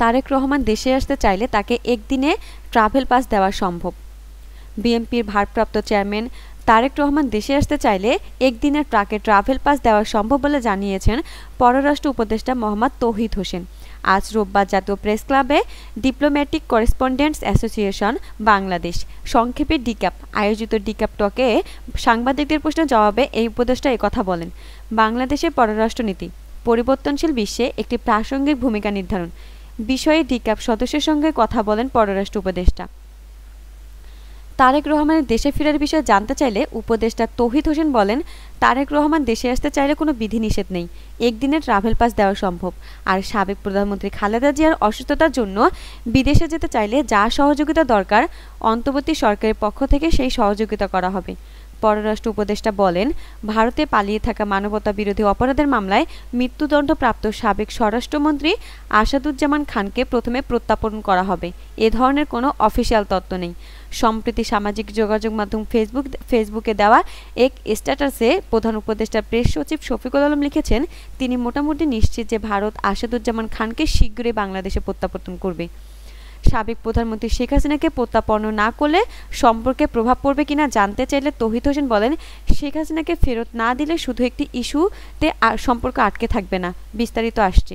তারেক রহমান দেশে আসতে চাইলে তাকে একদিনে ট্রাভেল পাস দেওয়া সম্ভব। বিএনপির ভারপ্রাপ্ত চেয়ারম্যান তারেক রহমান দেশে আসতে চাইলে একদিনের ট্রাভেল পাস দেওয়া সম্ভব বলে জানিয়েছেন পররাষ্ট্র উপদেষ্টা মোহাম্মদ তৌহিদ হোসেন। আজ রোববার জাতীয় প্রেস ক্লাবে ডিপ্লোম্যাটিক করেসপন্ডেন্টস অ্যাসোসিয়েশন বাংলাদেশ সংক্ষেপে ডিক্যাপ আয়োজিত ডিক্যাপ টকে সাংবাদিকদের প্রশ্নের জবাবে এই উপদেষ্টা একথা বলেন। বাংলাদেশের পররাষ্ট্রনীতি পরিবর্তনশীল বিশ্বে একটি প্রাসঙ্গিক ভূমিকা নির্ধারণ বিষয়ে ডিক্যাপ সদস্যের সঙ্গে কথা বলেন পররাষ্ট্র উপদেষ্টা। তারেক রহমানের দেশে ফেরার বিষয়ে জানতে চাইলে উপদেষ্টা তৌহিদ হোসেন বলেন, তারেক রহমান দেশে আসতে চাইলে কোনো বিধিনিষেধ নেই, একদিনের ট্রাভেল পাস দেওয়া সম্ভব। আর সাবেক প্রধানমন্ত্রী খালেদা জিয়ার অসুস্থতার জন্য বিদেশে যেতে চাইলে যা সহযোগিতা দরকার অন্তর্বর্তী সরকারের পক্ষ থেকে সেই সহযোগিতা করা হবে। পররাষ্ট্র উপদেষ্টা বলেন, ভারতে পালিয়ে থাকা মানবতা বিরোধী অপরাধের মামলায় মৃত্যুদণ্ডপ্রাপ্ত সাবেক স্বরাষ্ট্রমন্ত্রী আসাদুজ্জামান খানকে প্রথমে প্রত্যাপন করা হবে। এ ধরনের কোনো অফিসিয়াল তথ্য নেই। সম্প্রতি সামাজিক যোগাযোগ মাধ্যম ফেসবুকে দেওয়া এক স্ট্যাটাসে প্রধান উপদেষ্টা প্রেস সচিব শফিকুল আলম লিখেছেন, তিনি মোটামুটি নিশ্চিত যে ভারত আসাদুজ্জামান খানকে শীঘ্রই বাংলাদেশে প্রত্যাবর্তন করবে। সাবেক প্রধানমন্ত্রী শেখ হাসিনাকে প্রত্যাপন্ন না করলে সম্পর্কে প্রভাব পড়বে কিনা জানতে চাইলে তৌহিদ হোসেন বলেন, শেখ হাসিনাকে ফেরত না দিলে শুধু একটি ইস্যুতে সম্পর্ক আটকে থাকবে না, বিস্তারিত আসছে।